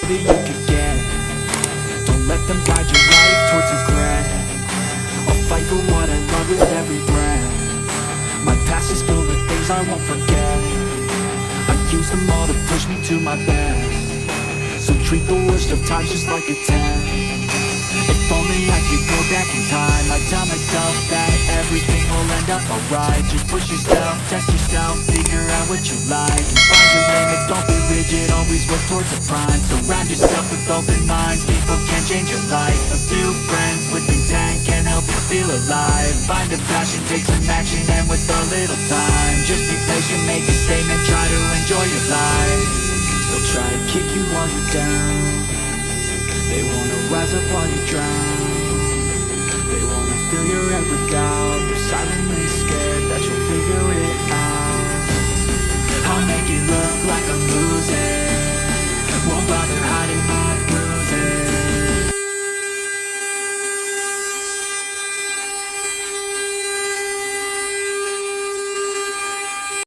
You could get. Don't let them guide your life towards regret. I'll fight for what I love with every breath. My past is filled with things I won't forget. I use them all to push me to my best. So treat the worst of times just like a test. If only I could go back in time, I'd tell myself that everything will end up alright. Just push yourself, test yourself, figure out what you like, and find your limits, don't be rigid, always work towards the prime. Surround yourself with open minds, people can change your life. A few friends with intent can help you feel alive. Find a passion, take some action, and with a little time, just be patient, make a statement, try to enjoy your life. They'll try to kick you while you're down. They wanna rise up while you drown. They wanna fill your head with doubt. They're silently scared